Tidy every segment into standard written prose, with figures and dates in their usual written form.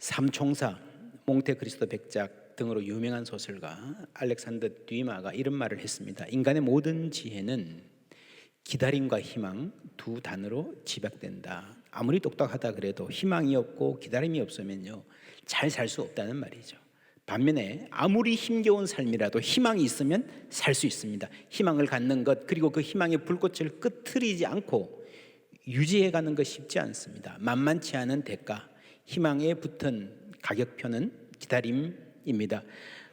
삼총사, 몽테크리스토 백작 등으로 유명한 소설가 알렉산더 듀마가 이런 말을 했습니다. 인간의 모든 지혜는 기다림과 희망 두 단어로 집약된다. 아무리 똑똑하다 그래도 희망이 없고 기다림이 없으면요 잘 살 수 없다는 말이죠. 반면에 아무리 힘겨운 삶이라도 희망이 있으면 살 수 있습니다. 희망을 갖는 것, 그리고 그 희망의 불꽃을 끄트리지 않고 유지해가는 것 쉽지 않습니다. 만만치 않은 대가, 희망에 붙은 가격표는 기다림입니다.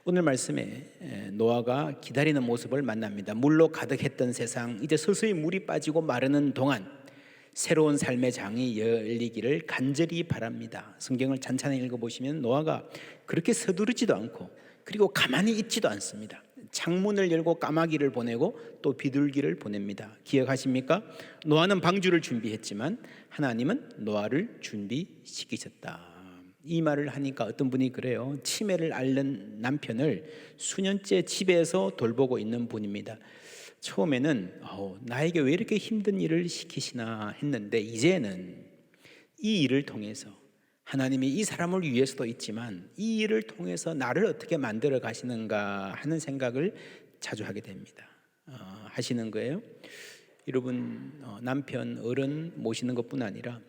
오늘 말씀에 노아가 기다리는 모습을 만납니다. 물로 가득했던 세상, 이제 서서히 물이 빠지고 마르는 동안 새로운 삶의 장이 열리기를 간절히 바랍니다. 성경을 찬찬히 읽어보시면 노아가 그렇게 서두르지도 않고 그리고 가만히 있지도 않습니다. 창문을 열고 까마귀를 보내고 또 비둘기를 보냅니다. 기억하십니까? 노아는 방주를 준비했지만 하나님은 노아를 준비시키셨다. 이 말을 하니까 어떤 분이 그래요. 치매를 앓는 남편을 수년째 집에서 돌보고 있는 분입니다. 처음에는 나에게 왜 이렇게 힘든 일을 시키시나 했는데 이제는 이 일을 통해서 하나님이 이 사람을 위해서도 있지만 이 일을 통해서 나를 어떻게 만들어 가시는가 하는 생각을 자주 하게 됩니다. 하시는 거예요. 여러분, 남편 어른 모시는 것뿐 아니라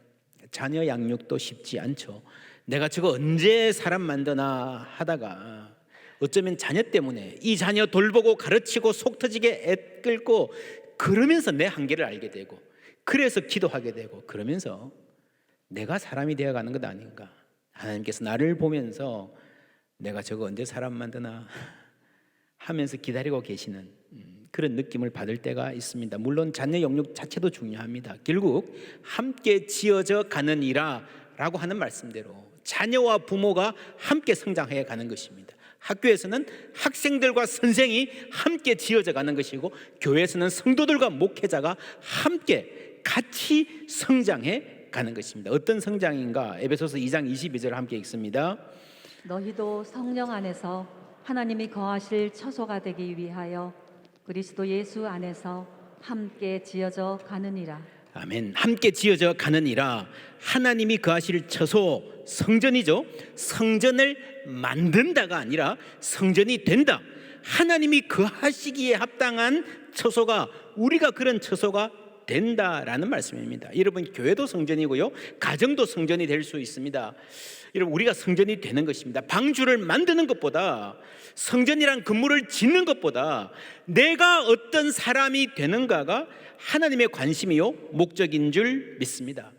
자녀 양육도 쉽지 않죠. 내가 저거 언제 사람 만드나 하다가 어쩌면 자녀 때문에 이 자녀 돌보고 가르치고 속 터지게 애 끌고 그러면서 내 한계를 알게 되고 그래서 기도하게 되고 그러면서 내가 사람이 되어가는 것 아닌가. 하나님께서 나를 보면서 내가 저거 언제 사람 만드나 하면서 기다리고 계시는 그런 느낌을 받을 때가 있습니다. 물론 자녀 영육 자체도 중요합니다. 결국 함께 지어져 가는 이라 라고 하는 말씀대로 자녀와 부모가 함께 성장해 가는 것입니다. 학교에서는 학생들과 선생이 함께 지어져 가는 것이고 교회에서는 성도들과 목회자가 함께 같이 성장해 가는 것입니다. 어떤 성장인가? 에베소서 2장 22절 함께 읽습니다. 너희도 성령 안에서 하나님이 거하실 처소가 되기 위하여 그리스도 예수 안에서 함께 지어져 가느니라. 아멘. 함께 지어져 가느니라. 하나님이 거하실 처소, 성전이죠. 성전을 만든다가 아니라 성전이 된다. 하나님이 거하시기에 합당한 처소가, 우리가 그런 처소가 된다라는 말씀입니다. 여러분, 교회도 성전이고요, 가정도 성전이 될 수 있습니다. 여러분, 우리가 성전이 되는 것입니다. 방주를 만드는 것보다, 성전이란 건물을 짓는 것보다 내가 어떤 사람이 되는가가 하나님의 관심이요 목적인 줄 믿습니다.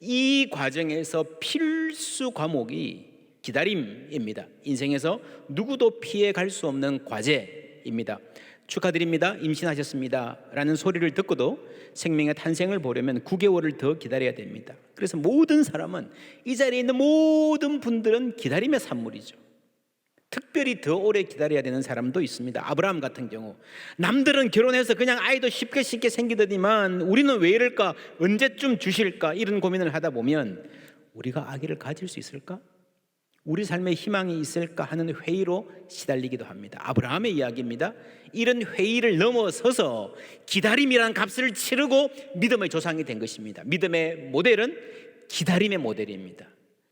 이 과정에서 필수 과목이 기다림입니다. 인생에서 누구도 피해 갈 수 없는 과제입니다. 축하드립니다, 임신하셨습니다 라는 소리를 듣고도 생명의 탄생을 보려면 9개월을 더 기다려야 됩니다. 그래서 모든 사람은, 이 자리에 있는 모든 분들은 기다림의 산물이죠. 특별히 더 오래 기다려야 되는 사람도 있습니다. 아브라함 같은 경우, 남들은 결혼해서 그냥 아이도 쉽게 생기더니만 우리는 왜 이럴까, 언제쯤 주실까, 이런 고민을 하다 보면 우리가 아기를 가질 수 있을까, 우리 삶에 희망이 있을까 하는 회의로 시달리기도 합니다. 아브라함의 이야기입니다. 이런 회의를 넘어서서 기다림이라는 값을 치르고 믿음의 조상이 된 것입니다. 믿음의 모델은 기다림의 모델입니다.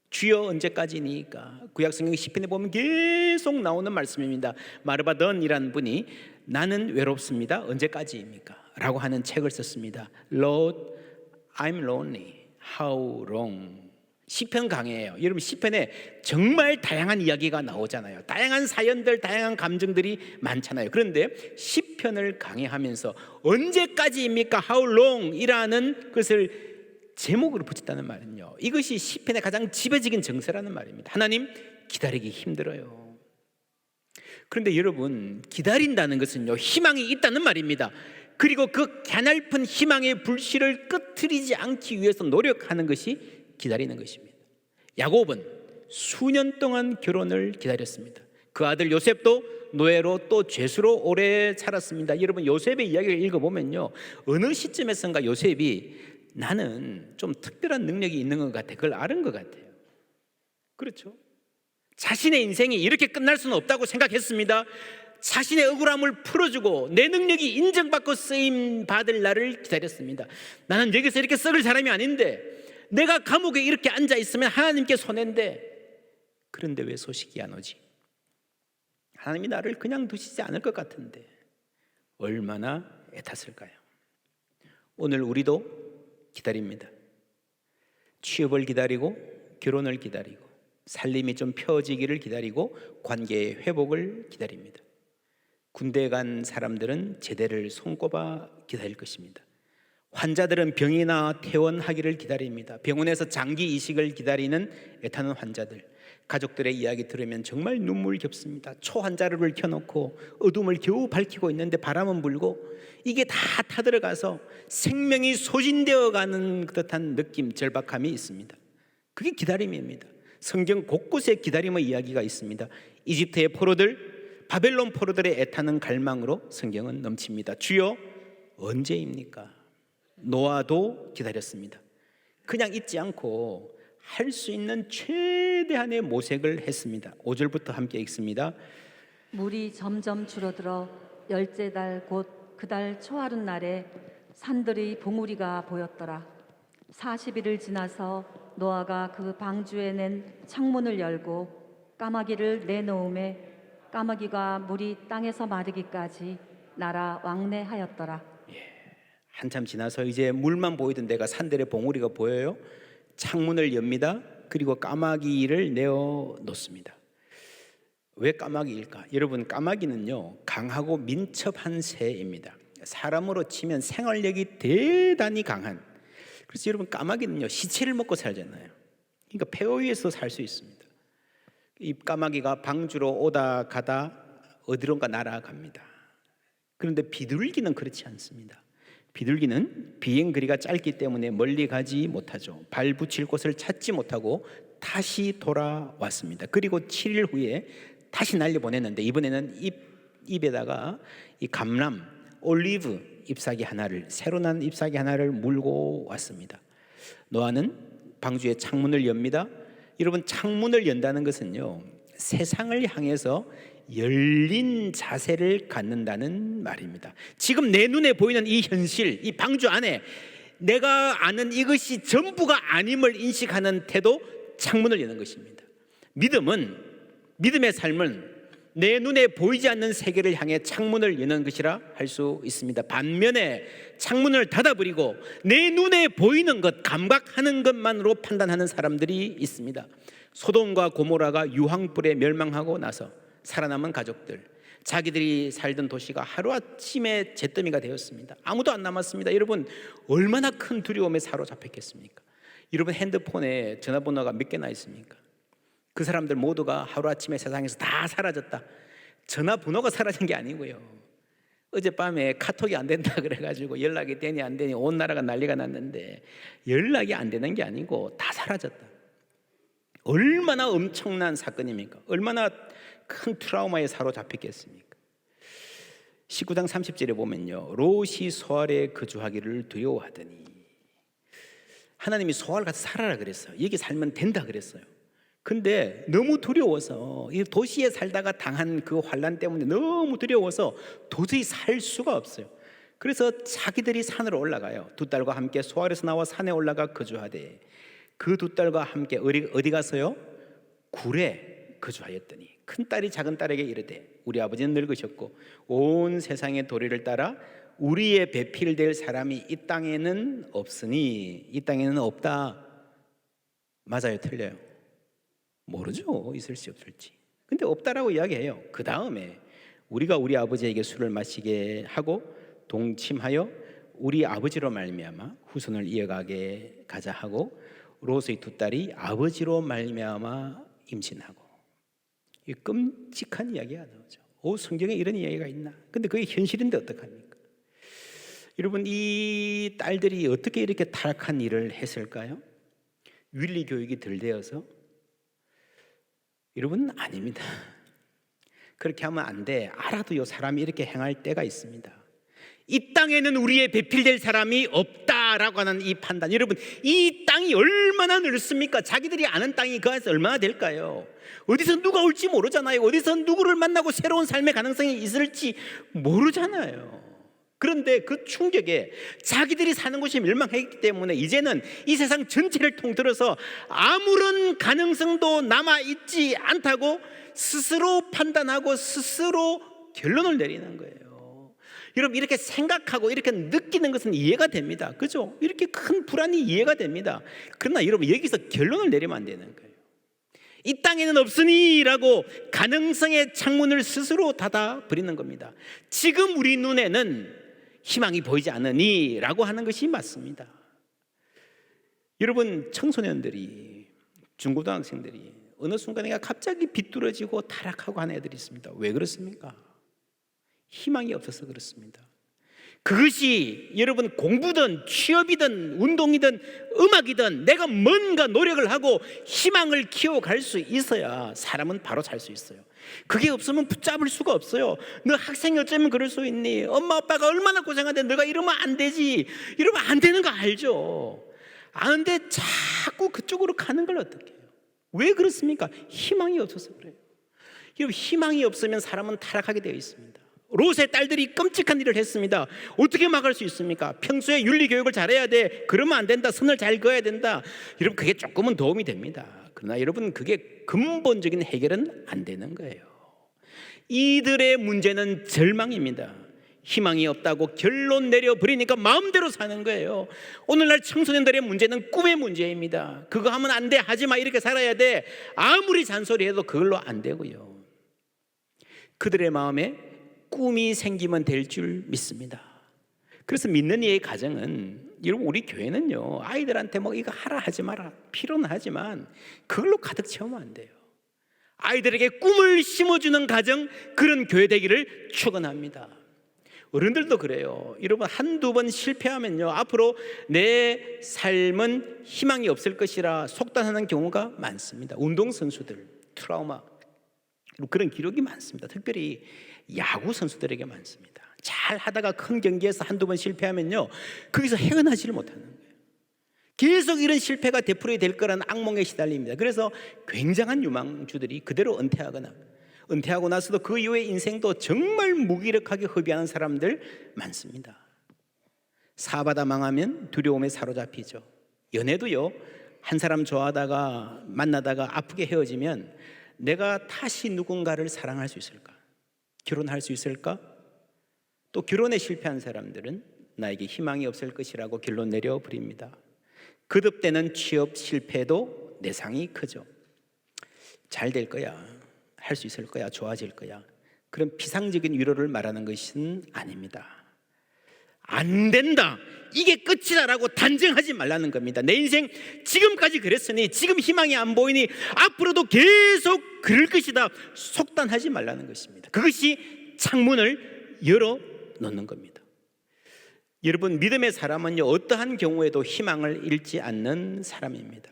주여 언제까지니까? 구약성경 시편에 보면 계속 나오는 말씀입니다. 마르바던이라는 분이 나는 외롭습니다, 언제까지입니까? 라고 하는 책을 썼습니다. Lord, I'm lonely. How long? 시편 강해예요. 여러분, 시편에 정말 다양한 이야기가 나오잖아요. 다양한 사연들, 다양한 감정들이 많잖아요. 그런데 시편을 강해하면서 언제까지입니까? How long? 이라는 것을 제목으로 붙였다는 말은요, 이것이 시편의 가장 지배적인 정서라는 말입니다. 하나님, 기다리기 힘들어요. 그런데 여러분, 기다린다는 것은요 희망이 있다는 말입니다. 그리고 그 가냘픈 희망의 불씨를 끄트리지 않기 위해서 노력하는 것이 기다리는 것입니다. 야곱은 수년 동안 결혼을 기다렸습니다. 그 아들 요셉도 노예로 또 죄수로 오래 살았습니다. 여러분, 요셉의 이야기를 읽어보면요, 어느 시점에선가 요셉이 나는 좀 특별한 능력이 있는 것 같아, 그걸 아는 것 같아요. 그렇죠? 자신의 인생이 이렇게 끝날 수는 없다고 생각했습니다. 자신의 억울함을 풀어주고 내 능력이 인정받고 쓰임 받을 날을 기다렸습니다. 나는 여기서 이렇게 썩을 사람이 아닌데, 내가 감옥에 이렇게 앉아 있으면 하나님께 손해인데, 그런데 왜 소식이 안 오지? 하나님이 나를 그냥 두시지 않을 것 같은데 얼마나 애탔을까요? 오늘 우리도 기다립니다. 취업을 기다리고 결혼을 기다리고 살림이 좀 펴지기를 기다리고 관계의 회복을 기다립니다. 군대에 간 사람들은 제대를 손꼽아 기다릴 것입니다. 환자들은 병이나 퇴원하기를 기다립니다. 병원에서 장기 이식을 기다리는 애타는 환자들, 가족들의 이야기 들으면 정말 눈물겹습니다. 초환자를 켜놓고 어둠을 겨우 밝히고 있는데 바람은 불고 이게 다 타들어가서 생명이 소진되어 가는 듯한 느낌, 절박함이 있습니다. 그게 기다림입니다. 성경 곳곳에 기다림의 이야기가 있습니다. 이집트의 포로들, 바벨론 포로들의 애타는 갈망으로 성경은 넘칩니다. 주여 언제입니까? 노아도 기다렸습니다. 그냥 잊지 않고 할 수 있는 최대한의 모색을 했습니다. 5절부터 함께 읽습니다. 물이 점점 줄어들어 열째 달 곧 그 달 초하룻 날에 산들의 봉우리가 보였더라. 40일을 지나서 노아가 그 방주에 낸 창문을 열고 까마귀를 내놓음에 까마귀가 물이 땅에서 마르기까지 날아 왕래하였더라. 한참 지나서 이제 물만 보이던 데가 산들의 봉우리가 보여요. 창문을 엽니다. 그리고 까마귀를 내어 놓습니다. 왜 까마귀일까? 여러분, 까마귀는요 강하고 민첩한 새입니다. 사람으로 치면 생활력이 대단히 강한. 그래서 여러분, 까마귀는요 시체를 먹고 살잖아요. 그러니까 폐허 위에서 살 수 있습니다. 이 까마귀가 방주로 오다 가다 어디론가 날아갑니다. 그런데 비둘기는 그렇지 않습니다. 비둘기는 비행 거리가 짧기 때문에 멀리 가지 못하죠. 발 붙일 곳을 찾지 못하고 다시 돌아왔습니다. 그리고 7일 후에 다시 날려보냈는데 이번에는 입에다가 이 감람, 올리브 잎사귀 하나를, 새로 난 잎사귀 하나를 물고 왔습니다. 노아는 방주의 창문을 엽니다. 여러분, 창문을 연다는 것은요 세상을 향해서 열린 자세를 갖는다는 말입니다. 지금 내 눈에 보이는 이 현실, 이 방주 안에 내가 아는 이것이 전부가 아님을 인식하는 태도, 창문을 여는 것입니다. 믿음의 삶은 내 눈에 보이지 않는 세계를 향해 창문을 여는 것이라 할 수 있습니다. 반면에 창문을 닫아버리고 내 눈에 보이는 것, 감각하는 것만으로 판단하는 사람들이 있습니다. 소돔과 고모라가 유황불에 멸망하고 나서 살아남은 가족들, 자기들이 살던 도시가 하루아침에 잿더미가 되었습니다. 아무도 안 남았습니다. 여러분, 얼마나 큰 두려움에 사로잡혔겠습니까? 여러분, 핸드폰에 전화번호가 몇 개나 있습니까? 그 사람들 모두가 하루아침에 세상에서 다 사라졌다. 전화번호가 사라진 게 아니고요, 어젯밤에 카톡이 안 된다 그래가지고 연락이 되니 안 되니 온 나라가 난리가 났는데 연락이 안 되는 게 아니고 다 사라졌다. 얼마나 엄청난 사건입니까? 얼마나 큰 트라우마에 사로잡혔겠습니까? 19장 30절에 보면요, 롯이 소알에 거주하기를 두려워하더니, 하나님이 소알 가서 살아라 그랬어요. 여기 살면 된다 그랬어요. 근데 너무 두려워서, 이 도시에 살다가 당한 그 환난 때문에 너무 두려워서 도저히 살 수가 없어요. 그래서 자기들이 산으로 올라가요. 두 딸과 함께 소알에서 나와 산에 올라가 거주하되, 그 두 딸과 함께 어디 가서요? 굴에 거주하였더니 큰 딸이 작은 딸에게 이르되, 우리 아버지는 늙으셨고 온 세상의 도리를 따라 우리의 배필될 사람이 이 땅에는 없으니, 이 땅에는 없다. 맞아요, 틀려요? 모르죠, 있을지 없을지. 근데 없다라고 이야기해요. 그 다음에 우리가 우리 아버지에게 술을 마시게 하고 동침하여 우리 아버지로 말미암아 후손을 이어가게 가자 하고, 롯의 두 딸이 아버지로 말미암아 임신하고. 이 끔찍한 이야기가 나오죠. 성경에 이런 이야기가 있나? 근데 그게 현실인데 어떡합니까? 여러분, 이 딸들이 어떻게 이렇게 타락한 일을 했을까요? 윤리 교육이 덜 되어서? 여러분, 아닙니다. 그렇게 하면 안 돼. 알아도요, 사람이 이렇게 행할 때가 있습니다. 이 땅에는 우리의 배필될 사람이 없다라고 하는 이 판단, 여러분, 이 땅이 얼마나 넓습니까? 자기들이 아는 땅이 그 안에서 얼마나 될까요? 어디서 누가 올지 모르잖아요. 어디서 누구를 만나고 새로운 삶의 가능성이 있을지 모르잖아요. 그런데 그 충격에 자기들이 사는 곳이 멸망했기 때문에 이제는 이 세상 전체를 통틀어서 아무런 가능성도 남아있지 않다고 스스로 판단하고 스스로 결론을 내리는 거예요. 여러분, 이렇게 생각하고 이렇게 느끼는 것은 이해가 됩니다. 그죠? 이렇게 큰 불안이 이해가 됩니다. 그러나 여러분, 여기서 결론을 내리면 안 되는 거예요. 이 땅에는 없으니라고 가능성의 창문을 스스로 닫아버리는 겁니다. 지금 우리 눈에는 희망이 보이지 않으니라고 하는 것이 맞습니다. 여러분, 청소년들이, 중고등학생들이 어느 순간에 갑자기 비뚤어지고 타락하고 하는 애들이 있습니다. 왜 그렇습니까? 희망이 없어서 그렇습니다. 그것이 여러분 공부든 취업이든 운동이든 음악이든 내가 뭔가 노력을 하고 희망을 키워갈 수 있어야 사람은 바로 살 수 있어요. 그게 없으면 붙잡을 수가 없어요. 너 학생이 어쩌면 그럴 수 있니? 엄마 아빠가 얼마나 고생하는데 너가 이러면 안 되지. 이러면 안 되는 거 알죠? 아는데 자꾸 그쪽으로 가는 걸 어떻게 해요? 왜 그렇습니까? 희망이 없어서 그래요. 여러분, 희망이 없으면 사람은 타락하게 되어 있습니다. 롯의 딸들이 끔찍한 일을 했습니다. 어떻게 막을 수 있습니까? 평소에 윤리교육을 잘해야 돼. 그러면 안 된다. 선을 잘 그어야 된다. 여러분, 그게 조금은 도움이 됩니다. 그러나 여러분, 그게 근본적인 해결은 안 되는 거예요. 이들의 문제는 절망입니다. 희망이 없다고 결론 내려버리니까 마음대로 사는 거예요. 오늘날 청소년들의 문제는 꿈의 문제입니다. 그거 하면 안 돼, 하지 마, 이렇게 살아야 돼. 아무리 잔소리해도 그걸로 안 되고요. 그들의 마음에 꿈이 생기면 될 줄 믿습니다. 그래서 믿는 이의 가정은, 여러분, 우리 교회는요, 아이들한테 뭐 이거 하라 하지 마라 필요는 하지만 그걸로 가득 채우면 안 돼요. 아이들에게 꿈을 심어주는 가정, 그런 교회 되기를 축원합니다. 어른들도 그래요. 여러분, 한두 번 실패하면요, 앞으로 내 삶은 희망이 없을 것이라 속단하는 경우가 많습니다. 운동선수들 트라우마, 그런 기록이 많습니다. 특별히 야구 선수들에게 많습니다. 잘 하다가 큰 경기에서 한두 번 실패하면요, 거기서 헤어나지를 못하는 거예요. 계속 이런 실패가 되풀이 될 거라는 악몽에 시달립니다. 그래서 굉장한 유망주들이 그대로 은퇴하고 나서도 그 이후의 인생도 정말 무기력하게 허비하는 사람들 많습니다. 사바다 망하면 두려움에 사로잡히죠. 연애도요, 한 사람 좋아하다가 만나다가 아프게 헤어지면 내가 다시 누군가를 사랑할 수 있을까? 결혼할 수 있을까? 또 결혼에 실패한 사람들은 나에게 희망이 없을 것이라고 결론 내려버립니다. 거듭되는 취업 실패도 내상이 크죠. 잘 될 거야, 할 수 있을 거야, 좋아질 거야, 그런 피상적인 위로를 말하는 것은 아닙니다. 안 된다, 이게 끝이다라고 단정하지 말라는 겁니다. 내 인생 지금까지 그랬으니 지금 희망이 안 보이니 앞으로도 계속 그럴 것이다, 속단하지 말라는 것입니다. 그것이 창문을 열어 놓는 겁니다. 여러분, 믿음의 사람은요, 어떠한 경우에도 희망을 잃지 않는 사람입니다.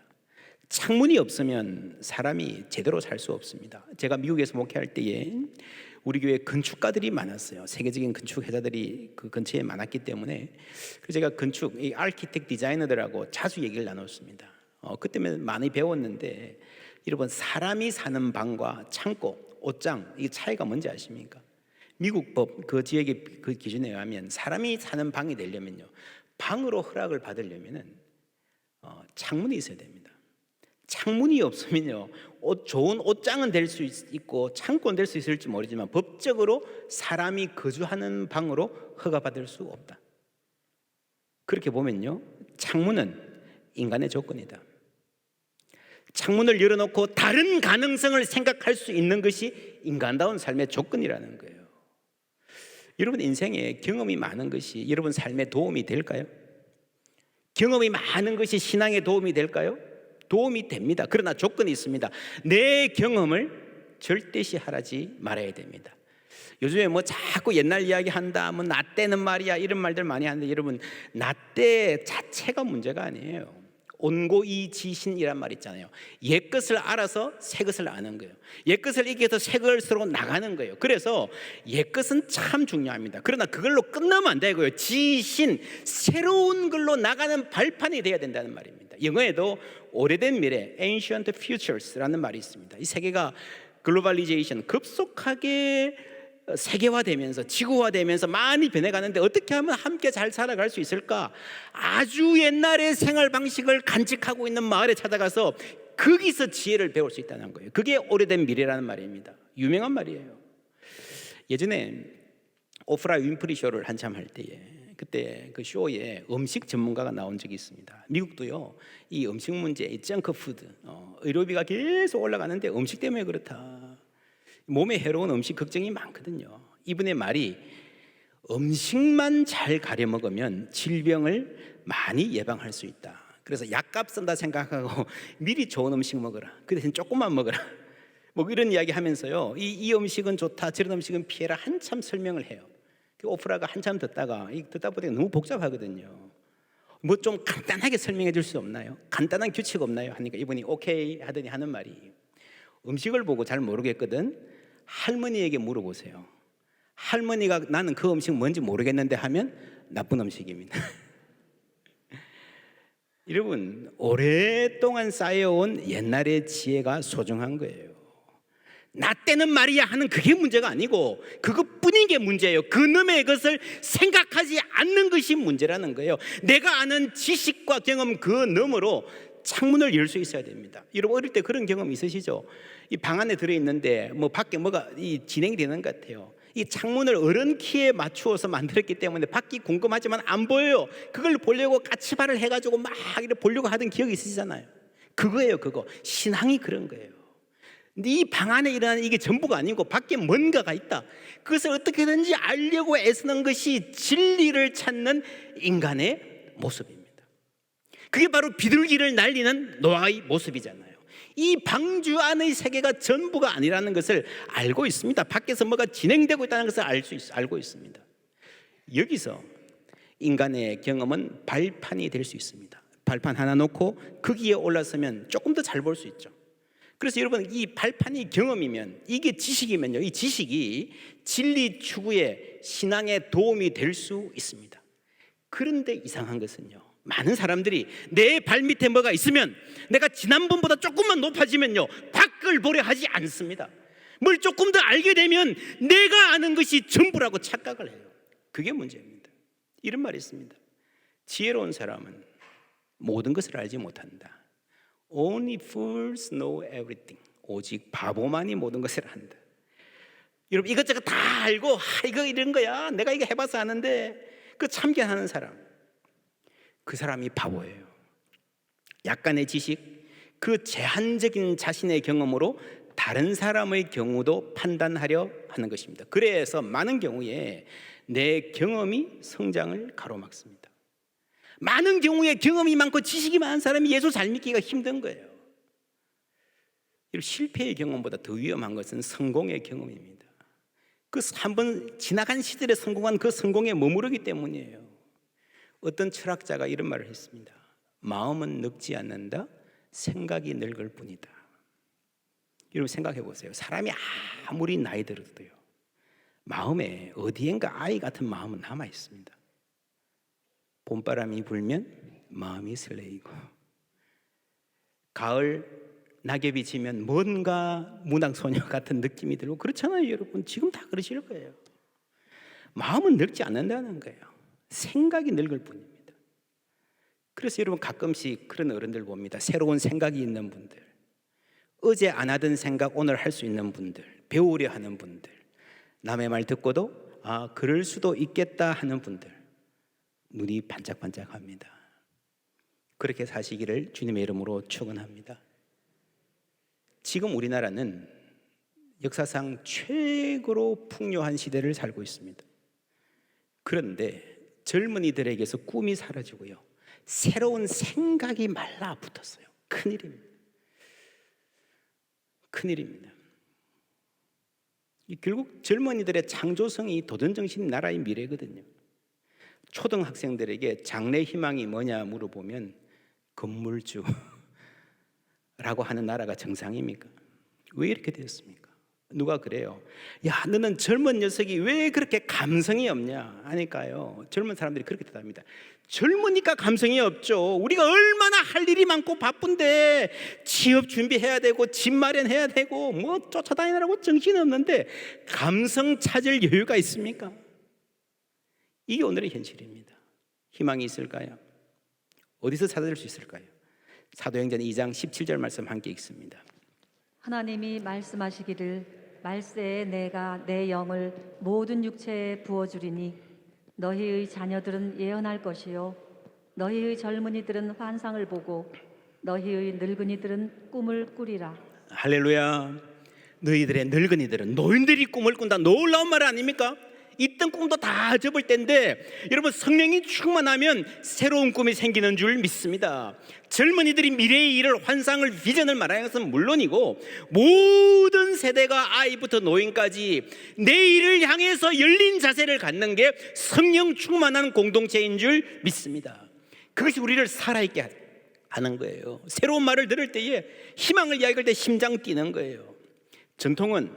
창문이 없으면 사람이 제대로 살 수 없습니다. 제가 미국에서 목회할 때에 우리 교회 건축가들이 많았어요. 세계적인 건축 회사들이 그 근처에 많았기 때문에, 그래서 제가 건축, 이 아키텍트 디자이너들하고 자주 얘기를 나눴습니다. 그때는 많이 배웠는데, 여러분, 사람이 사는 방과 창고, 옷장, 이 차이가 뭔지 아십니까? 미국 법 그 지역의 그 기준에 의하면 사람이 사는 방이 되려면요, 방으로 허락을 받으려면은 창문이 있어야 됩니다. 창문이 없으면요, 좋은 옷장은 될 수 있고 창고는 될 수 있을지 모르지만 법적으로 사람이 거주하는 방으로 허가받을 수 없다. 그렇게 보면요, 창문은 인간의 조건이다. 창문을 열어놓고 다른 가능성을 생각할 수 있는 것이 인간다운 삶의 조건이라는 거예요. 여러분, 인생에 경험이 많은 것이 여러분 삶에 도움이 될까요? 경험이 많은 것이 신앙에 도움이 될까요? 도움이 됩니다. 그러나 조건이 있습니다. 내 경험을 절대시 하지 말아야 됩니다. 요즘에 뭐 자꾸 옛날 이야기 한다, 뭐 나 때는 말이야, 이런 말들 많이 하는데, 여러분, 나 때 자체가 문제가 아니에요. 온고이지신이란 말 있잖아요. 옛 것을 알아서 새 것을 아는 거예요. 옛 것을 이겨서 새 것으로 나가는 거예요. 그래서 옛 것은 참 중요합니다. 그러나 그걸로 끝나면 안 되고요, 지신, 새로운 걸로 나가는 발판이 돼야 된다는 말입니다. 영어에도 오래된 미래, ancient futures라는 말이 있습니다. 이 세계가 글로벌리제이션, 급속하게 세계화되면서 지구화되면서 많이 변해가는데 어떻게 하면 함께 잘 살아갈 수 있을까? 아주 옛날의 생활 방식을 간직하고 있는 마을에 찾아가서 거기서 지혜를 배울 수 있다는 거예요. 그게 오래된 미래라는 말입니다. 유명한 말이에요. 예전에 오프라 윈프리 쇼를 한참 할 때에 그때 그 쇼에 음식 전문가가 나온 적이 있습니다. 미국도요, 이 음식 문제, 이 정크푸드, 의료비가 계속 올라가는데 음식 때문에 그렇다. 몸에 해로운 음식 걱정이 많거든요. 이분의 말이 음식만 잘 가려 먹으면 질병을 많이 예방할 수 있다. 그래서 약값 쓴다 생각하고 미리 좋은 음식 먹어라. 그 대신 조금만 먹어라. 뭐 이런 이야기 하면서요, 이 음식은 좋다, 저런 음식은 피해라 한참 설명을 해요. 그 오프라가 한참 듣다가 듣다 보니까 너무 복잡하거든요. 뭐 좀 간단하게 설명해 줄 수 없나요? 간단한 규칙 없나요? 하니까 이분이 오케이 하더니 하는 말이, 음식을 보고 잘 모르겠거든, 할머니에게 물어보세요. 할머니가 나는 그 음식 뭔지 모르겠는데 하면 나쁜 음식입니다. 여러분, 오랫동안 쌓여온 옛날의 지혜가 소중한 거예요. 나 때는 말이야 하는 그게 문제가 아니고 그것뿐인 게 문제예요. 그놈의 것을 생각하지 않는 것이 문제라는 거예요. 내가 아는 지식과 경험 그 너머로 창문을 열 수 있어야 됩니다. 여러분 어릴 때 그런 경험 있으시죠? 이 방 안에 들어있는데 뭐 밖에 뭐가 진행이 되는 것 같아요. 이 창문을 어른 키에 맞추어서 만들었기 때문에 밖이 궁금하지만 안 보여요. 그걸 보려고 까치발을 해가지고 막 이렇게 보려고 하던 기억이 있으시잖아요. 그거예요. 그거 신앙이 그런 거예요. 근데 이 방 안에 일어나는 이게 전부가 아니고 밖에 뭔가가 있다. 그것을 어떻게든지 알려고 애쓰는 것이 진리를 찾는 인간의 모습입니다. 그게 바로 비둘기를 날리는 노아의 모습이잖아요. 이 방주 안의 세계가 전부가 아니라는 것을 알고 있습니다. 밖에서 뭐가 진행되고 있다는 것을 알고 있습니다. 여기서 인간의 경험은 발판이 될 수 있습니다. 발판 하나 놓고 거기에 올라서면 조금 더 잘 볼 수 있죠. 그래서 여러분, 이 발판이 경험이면, 이게 지식이면요, 이 지식이 진리 추구에 신앙에 도움이 될 수 있습니다. 그런데 이상한 것은요, 많은 사람들이 내 발밑에 뭐가 있으면 내가 지난번보다 조금만 높아지면요 밖을 보려 하지 않습니다. 뭘 조금 더 알게 되면 내가 아는 것이 전부라고 착각을 해요. 그게 문제입니다. 이런 말이 있습니다. 지혜로운 사람은 모든 것을 알지 못한다. Only fools know everything. 오직 바보만이 모든 것을 안다. 여러분 이것저것 다 알고 이거 이런 거야, 내가 이거 해봐서 아는데, 그 참견하는 사람, 그 사람이 바보예요. 약간의 지식, 그 제한적인 자신의 경험으로 다른 사람의 경우도 판단하려 하는 것입니다. 그래서 많은 경우에 내 경험이 성장을 가로막습니다. 많은 경우에 경험이 많고 지식이 많은 사람이 예수 잘 믿기가 힘든 거예요. 실패의 경험보다 더 위험한 것은 성공의 경험입니다. 그 한번 지나간 시절에 성공한 그 성공에 머무르기 때문이에요. 어떤 철학자가 이런 말을 했습니다. 마음은 늙지 않는다, 생각이 늙을 뿐이다. 여러분 생각해 보세요. 사람이 아무리 나이 들어도요, 마음에 어디엔가 아이 같은 마음은 남아 있습니다. 봄바람이 불면 마음이 설레이고, 가을 낙엽이 지면 뭔가 무당소녀 같은 느낌이 들고, 그렇잖아요. 여러분 지금 다 그러실 거예요. 마음은 늙지 않는다는 거예요. 생각이 늙을 뿐입니다. 그래서 여러분 가끔씩 그런 어른들 봅니다. 새로운 생각이 있는 분들, 어제 안 하던 생각 오늘 할 수 있는 분들, 배우려 하는 분들, 남의 말 듣고도 그럴 수도 있겠다 하는 분들, 눈이 반짝반짝합니다. 그렇게 사시기를 주님의 이름으로 축원합니다. 지금 우리나라는 역사상 최고로 풍요한 시대를 살고 있습니다. 그런데 젊은이들에게서 꿈이 사라지고요, 새로운 생각이 말라붙었어요. 큰일입니다. 큰일입니다. 결국 젊은이들의 창조성이 도전정신 나라의 미래거든요. 초등학생들에게 장래 희망이 뭐냐 물어보면 건물주라고 하는 나라가 정상입니까? 왜 이렇게 되었습니까? 누가 그래요. 야, 너는 젊은 녀석이 왜 그렇게 감성이 없냐 하니까요, 젊은 사람들이 그렇게 대답합니다. 젊으니까 감성이 없죠. 우리가 얼마나 할 일이 많고 바쁜데 취업 준비해야 되고 집 마련해야 되고 뭐 쫓아다니느라고 정신이 없는데 감성 찾을 여유가 있습니까? 이게 오늘의 현실입니다. 희망이 있을까요? 어디서 찾을 수 있을까요? 사도행전 2장 17절 말씀 함께 읽습니다. 하나님이 말씀하시기를 말세에 내가 내 영을 모든 육체에 부어주리니 너희의 자녀들은 예언할 것이요 너희의 젊은이들은 환상을 보고 너희의 늙은이들은 꿈을 꾸리라. 할렐루야. 너희들의 늙은이들은, 노인들이 꿈을 꾼다. 놀라운 말 아닙니까? 있던 꿈도 다 접을 때인데 여러분, 성령이 충만하면 새로운 꿈이 생기는 줄 믿습니다. 젊은이들이 미래의 일을, 환상을, 비전을 말하는 것은 물론이고 모든 세대가 아이부터 노인까지 내일을 향해서 열린 자세를 갖는 게 성령 충만한 공동체인 줄 믿습니다. 그것이 우리를 살아있게 하는 거예요. 새로운 말을 들을 때에, 희망을 이야기할 때 심장 뛰는 거예요. 전통은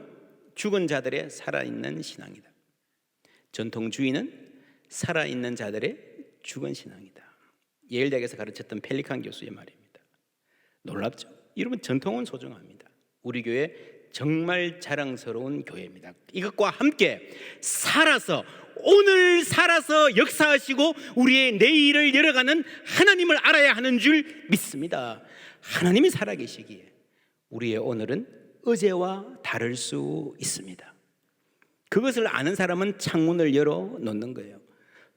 죽은 자들의 살아있는 신앙이다. 전통주의는 살아있는 자들의 죽은 신앙이다. 예일대학에서 가르쳤던 펠리칸 교수의 말입니다. 놀랍죠? 여러분, 전통은 소중합니다. 우리 교회 정말 자랑스러운 교회입니다. 이것과 함께 살아서, 오늘 살아서 역사하시고 우리의 내일을 열어가는 하나님을 알아야 하는 줄 믿습니다. 하나님이 살아계시기에 우리의 오늘은 어제와 다를 수 있습니다. 그것을 아는 사람은 창문을 열어 놓는 거예요.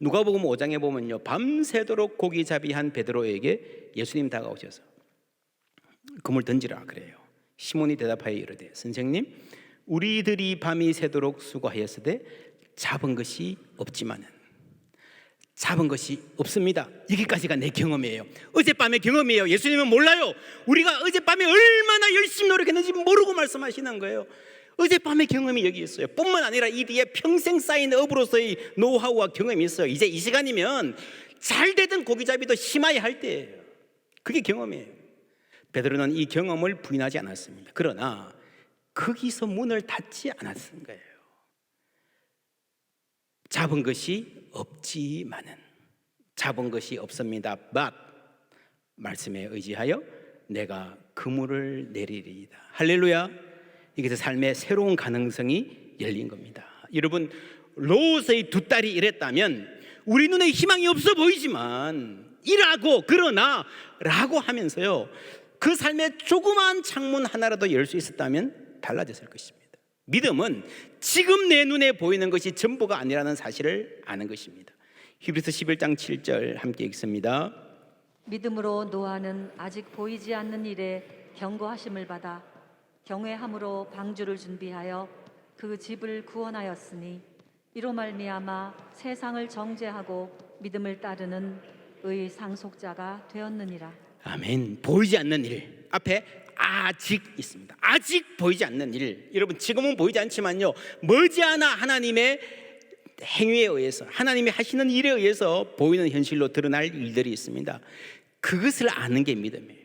누가복음 5장에 보면요, 밤새도록 고기잡이한 베드로에게 예수님 다가오셔서 그물 던지라 그래요. 시몬이 대답하여 이르되 선생님, 우리들이 밤이 새도록 수고하였으되 잡은 것이 없지만은, 잡은 것이 없습니다. 여기까지가 내 경험이에요. 어젯밤의 경험이에요. 예수님은 몰라요. 우리가 어젯밤에 얼마나 열심히 노력했는지 모르고 말씀하시는 거예요. 어젯밤의 경험이 여기 있어요. 뿐만 아니라 이 뒤에 평생 쌓인 업으로서의 노하우와 경험이 있어요. 이제 이 시간이면 잘 되던 고기잡이도 심하게 할 때예요. 그게 경험이에요. 베드로는 이 경험을 부인하지 않았습니다. 그러나 거기서 문을 닫지 않았은 거예요. 잡은 것이 없지만은, 잡은 것이 없습니다. but 말씀에 의지하여 내가 그물을 내리리이다. 할렐루야. 이것은 삶의 새로운 가능성이 열린 겁니다. 여러분, 롯의 두 딸이 이랬다면 우리 눈에 희망이 없어 보이지만 일하고 그러나 라고 하면서요, 그 삶의 조그마한 창문 하나라도 열 수 있었다면 달라졌을 것입니다. 믿음은 지금 내 눈에 보이는 것이 전부가 아니라는 사실을 아는 것입니다. 히브리서 11장 7절 함께 읽습니다. 믿음으로 노아는 아직 보이지 않는 일에 경고하심을 받아 경외함으로 방주를 준비하여 그 집을 구원하였으니 이로 말미암아 세상을 정죄하고 믿음을 따르는 의 상속자가 되었느니라. 아멘. 보이지 않는 일 앞에 아직 있습니다. 아직 보이지 않는 일. 여러분, 지금은 보이지 않지만요, 머지않아 하나님의 행위에 의해서, 하나님이 하시는 일에 의해서 보이는 현실로 드러날 일들이 있습니다. 그것을 아는 게 믿음이에요.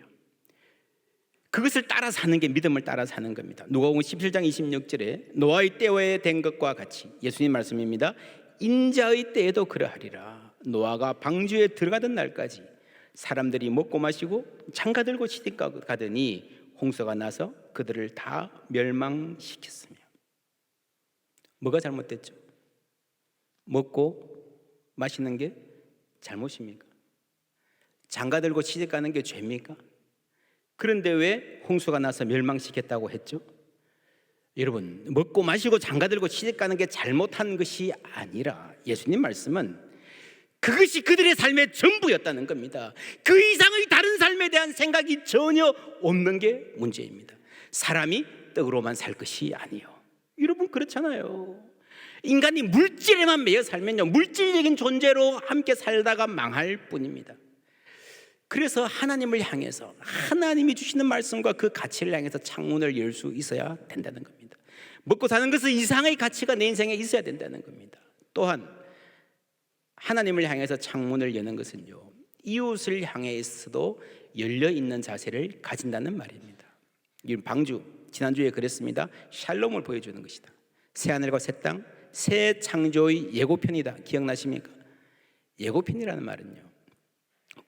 그것을 따라 사는 게 믿음을 따라 사는 겁니다. 누가복음 17장 26절에 노아의 때에 된 것과 같이, 예수님 말씀입니다. 인자의 때에도 그러하리라. 노아가 방주에 들어가던 날까지 사람들이 먹고 마시고 장가들고 시집가더니 홍수가 나서 그들을 다 멸망시켰으며. 뭐가 잘못됐죠? 먹고 마시는 게 잘못입니까? 장가들고 시집가는 게 죄입니까? 그런데 왜 홍수가 나서 멸망시켰다고 했죠? 여러분, 먹고 마시고 장가들고 시집가는 게 잘못한 것이 아니라 예수님 말씀은 그것이 그들의 삶의 전부였다는 겁니다. 그 이상의 다른 삶에 대한 생각이 전혀 없는 게 문제입니다. 사람이 떡으로만 살 것이 아니요. 여러분, 그렇잖아요. 인간이 물질에만 매여 살면요, 물질적인 존재로 함께 살다가 망할 뿐입니다. 그래서 하나님을 향해서, 하나님이 주시는 말씀과 그 가치를 향해서 창문을 열 수 있어야 된다는 겁니다. 먹고 사는 것은 이상의 가치가 내 인생에 있어야 된다는 겁니다. 또한 하나님을 향해서 창문을 여는 것은요, 이웃을 향해서도 열려있는 자세를 가진다는 말입니다. 이 방주, 지난주에 그랬습니다. 샬롬을 보여주는 것이다. 새하늘과 새 땅, 새 창조의 예고편이다. 기억나십니까? 예고편이라는 말은요,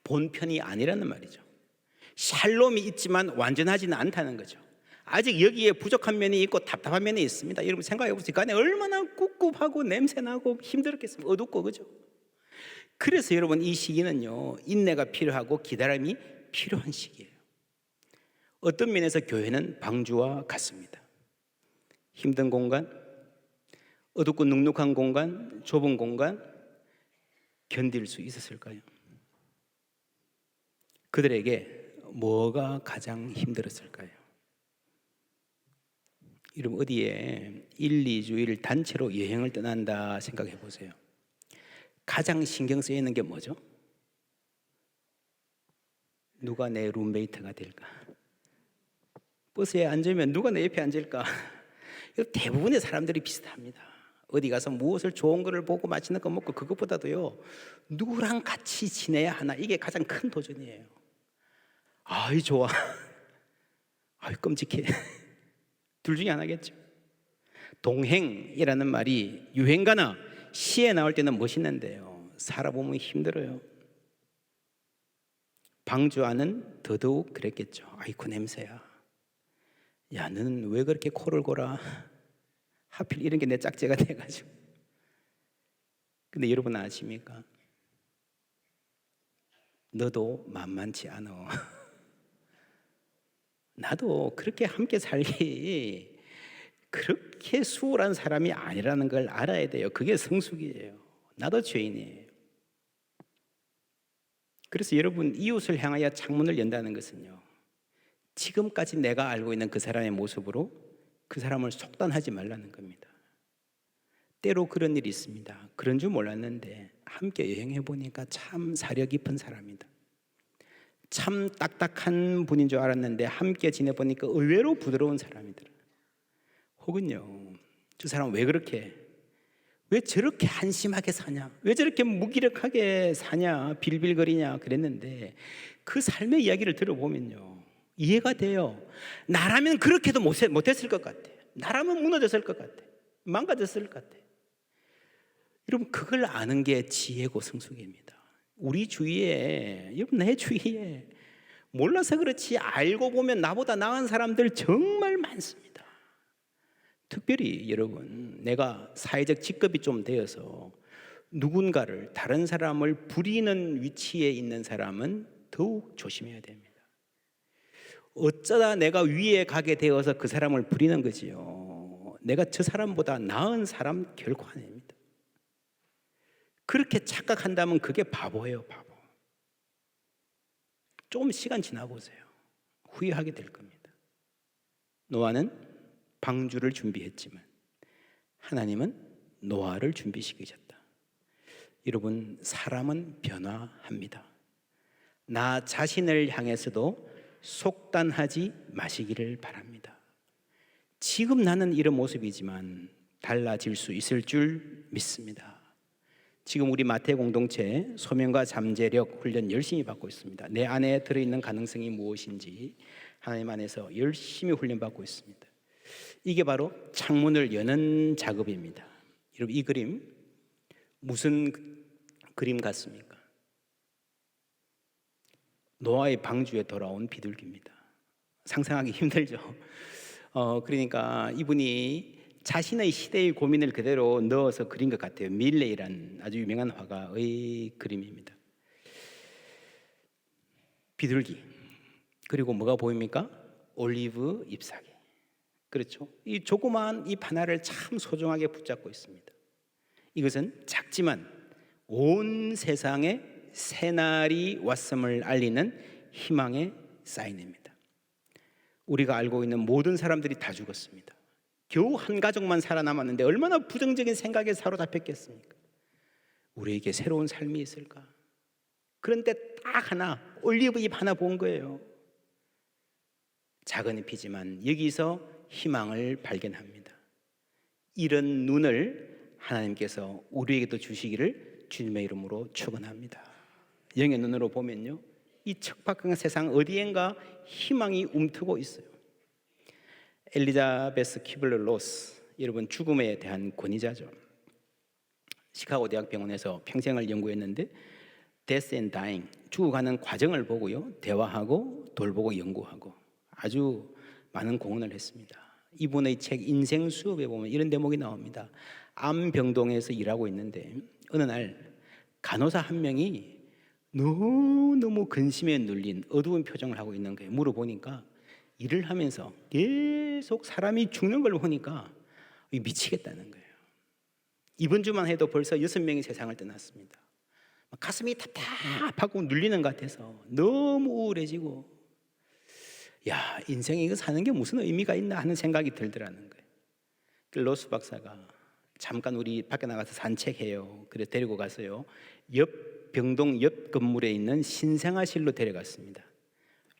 본편이 아니라는 말이죠. 샬롬이 있지만 완전하지는 않다는 거죠. 아직 여기에 부족한 면이 있고 답답한 면이 있습니다. 여러분 생각해 보세요. 그 안에 얼마나 꿉꿉하고 냄새나고 힘들었겠습니까? 어둡고, 그죠? 그래서 여러분 이 시기는요, 인내가 필요하고 기다림이 필요한 시기예요. 어떤 면에서 교회는 방주와 같습니다. 힘든 공간, 어둡고 눅눅한 공간, 좁은 공간 견딜 수 있었을까요? 그들에게 뭐가 가장 힘들었을까요? 여러분 어디에 1, 2주일 단체로 여행을 떠난다 생각해 보세요. 가장 신경 쓰이는 게 뭐죠? 누가 내 룸메이트가 될까? 버스에 앉으면 누가 내 옆에 앉을까? 대부분의 사람들이 비슷합니다. 어디 가서 무엇을 좋은 거를 보고 맛있는 거 먹고, 그것보다도요, 누구랑 같이 지내야 하나, 이게 가장 큰 도전이에요. 아이 좋아, 아이 끔찍해. 둘 중에 하나겠죠. 동행이라는 말이 유행가나 시에 나올 때는 멋있는데요, 살아보면 힘들어요. 방주아는 더더욱 그랬겠죠. 아이고 냄새야. 야, 너는 왜 그렇게 코를 골아? 하필 이런 게 내 짝재가 돼가지고. 근데 여러분 아십니까? 너도 만만치 않아. 나도 그렇게 함께 살기 그렇게 수월한 사람이 아니라는 걸 알아야 돼요. 그게 성숙이에요. 나도 죄인이에요. 그래서 여러분, 이웃을 향하여 창문을 연다는 것은요, 지금까지 내가 알고 있는 그 사람의 모습으로 그 사람을 속단하지 말라는 겁니다. 때로 그런 일이 있습니다. 그런 줄 몰랐는데 함께 여행해 보니까 참 사려 깊은 사람이다. 참 딱딱한 분인 줄 알았는데 함께 지내보니까 의외로 부드러운 사람이더라. 혹은요, 저 사람 왜 저렇게 한심하게 사냐, 왜 저렇게 무기력하게 사냐, 빌빌거리냐 그랬는데, 그 삶의 이야기를 들어보면요, 이해가 돼요. 나라면 그렇게도 못했을 것 같아. 나라면 무너졌을 것 같아. 망가졌을 것 같아. 여러분, 그걸 아는 게 지혜고 성숙입니다. 우리 주위에, 여러분 내 주위에 몰라서 그렇지 알고 보면 나보다 나은 사람들 정말 많습니다. 특별히 여러분, 내가 사회적 직급이 좀 되어서 누군가를, 다른 사람을 부리는 위치에 있는 사람은 더욱 조심해야 됩니다. 어쩌다 내가 위에 가게 되어서 그 사람을 부리는 거지요. 내가 저 사람보다 나은 사람 결코 아닙니다. 그렇게 착각한다면 그게 바보예요, 바보. 조금 시간 지나보세요. 후회하게 될 겁니다. 노아는 방주를 준비했지만 하나님은 노아를 준비시키셨다. 여러분, 사람은 변화합니다. 나 자신을 향해서도 속단하지 마시기를 바랍니다. 지금 나는 이런 모습이지만 달라질 수 있을 줄 믿습니다. 지금 우리 마태 공동체 소명과 잠재력 훈련 열심히 받고 있습니다. 내 안에 들어있는 가능성이 무엇인지 하나님 안에서 열심히 훈련받고 있습니다. 이게 바로 창문을 여는 작업입니다. 여러분, 이 그림 무슨 그림 같습니까? 노아의 방주에 돌아온 비둘기입니다. 상상하기 힘들죠. 그러니까 이분이 자신의 시대의 고민을 그대로 넣어서 그린 것 같아요. 밀레이란 아주 유명한 화가의 그림입니다. 비둘기, 그리고 뭐가 보입니까? 올리브 잎사귀. 그렇죠. 이 조그마한 잎 하나를 참 소중하게 붙잡고 있습니다. 이것은 작지만 온 세상에 새날이 왔음을 알리는 희망의 사인입니다. 우리가 알고 있는 모든 사람들이 다 죽었습니다. 겨우 한 가족만 살아남았는데 얼마나 부정적인 생각에 사로잡혔겠습니까? 우리에게 새로운 삶이 있을까? 그런데 딱 하나, 올리브 잎 하나 본 거예요. 작은 잎이지만 여기서 희망을 발견합니다. 이런 눈을 하나님께서 우리에게도 주시기를 주님의 이름으로 축원합니다. 영의 눈으로 보면요, 이 척박한 세상 어디엔가 희망이 움트고 있어요. 엘리자베스 퀴블러 로스, 여러분 죽음에 대한 권위자죠. 시카고 대학병원에서 평생을 연구했는데 Death and Dying, 죽어가는 과정을 보고요, 대화하고 돌보고 연구하고 아주 많은 공헌을 했습니다. 이분의 책 인생 수업에 보면 이런 대목이 나옵니다. 암병동에서 일하고 있는데 어느 날 간호사 한 명이 너무 근심에 눌린 어두운 표정을 하고 있는 거예요. 물어보니까 일을 하면서 계속 사람이 죽는 걸 보니까 미치겠다는 거예요. 이번 주만 해도 벌써 6명이 세상을 떠났습니다. 가슴이 답답하고 눌리는 것 같아서 너무 우울해지고, 야, 인생에 이거 사는 게 무슨 의미가 있나 하는 생각이 들더라는 거예요. 로스 박사가 잠깐 우리 밖에 나가서 산책해요. 그래서 데리고 가서요, 옆 병동 옆 건물에 있는 신생아실로 데려갔습니다.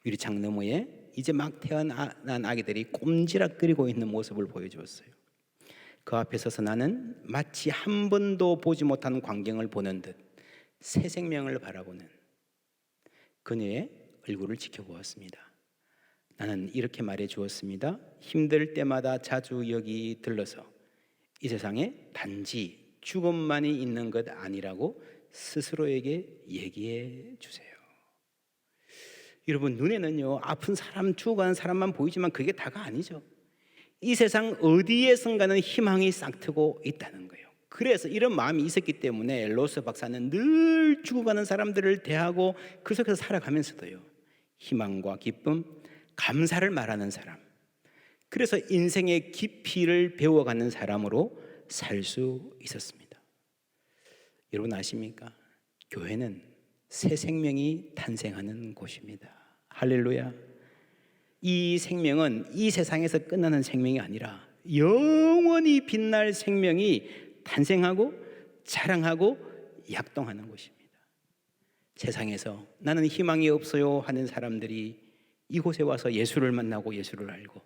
유리창 너머에 이제 막 태어난 아기들이 꼼지락거리고 있는 모습을 보여주었어요. 그 앞에 서서 나는 마치 한 번도 보지 못한 광경을 보는 듯 새 생명을 바라보는 그녀의 얼굴을 지켜보았습니다. 나는 이렇게 말해 주었습니다. 힘들 때마다 자주 여기 들러서 이 세상에 단지 죽음만이 있는 것 아니라고 스스로에게 얘기해 주세요. 여러분, 눈에는요, 아픈 사람, 죽어가는 사람만 보이지만 그게 다가 아니죠. 이 세상 어디에선가는 희망이 싹트고 있다는 거예요. 그래서 이런 마음이 있었기 때문에 로스 박사는 늘 죽어가는 사람들을 대하고 그 속에서 살아가면서도요, 희망과 기쁨, 감사를 말하는 사람, 그래서 인생의 깊이를 배워가는 사람으로 살 수 있었습니다. 여러분 아십니까? 교회는 새 생명이 탄생하는 곳입니다. 할렐루야. 이 생명은 이 세상에서 끝나는 생명이 아니라 영원히 빛날 생명이 탄생하고 자랑하고 약동하는 곳입니다. 세상에서 나는 희망이 없어요 하는 사람들이 이곳에 와서 예수를 만나고 예수를 알고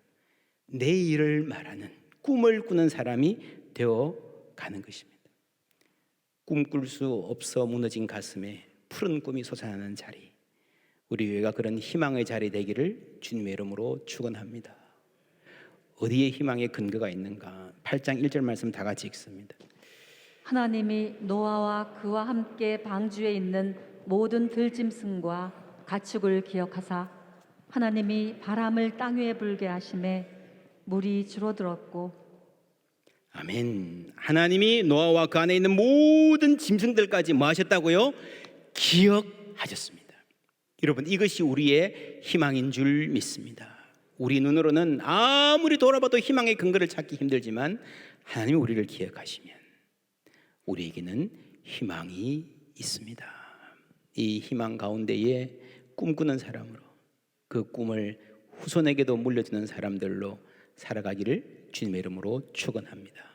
내일을 말하는 꿈을 꾸는 사람이 되어 가는 것입니다. 꿈꿀 수 없어 무너진 가슴에 푸른 꿈이 솟아나는 자리, 우리 교회가 그런 희망의 자리 되기를 주님의 이름으로 축원합니다. 어디에 희망의 근거가 있는가? 8장 1절 말씀 다 같이 읽습니다. 하나님이 노아와 그와 함께 방주에 있는 모든 들짐승과 가축을 기억하사 하나님이 바람을 땅 위에 불게 하심에 물이 줄어들었고. 아멘. 하나님이 노아와 그 안에 있는 모든 짐승들까지 뭐 하셨다고요? 기억하셨습니다. 여러분, 이것이 우리의 희망인 줄 믿습니다. 우리 눈으로는 아무리 돌아봐도 희망의 근거를 찾기 힘들지만 하나님이 우리를 기억하시면 우리에게는 희망이 있습니다. 이 희망 가운데에 꿈꾸는 사람으로, 그 꿈을 후손에게도 물려주는 사람들로 살아가기를 주님의 이름으로 축원합니다.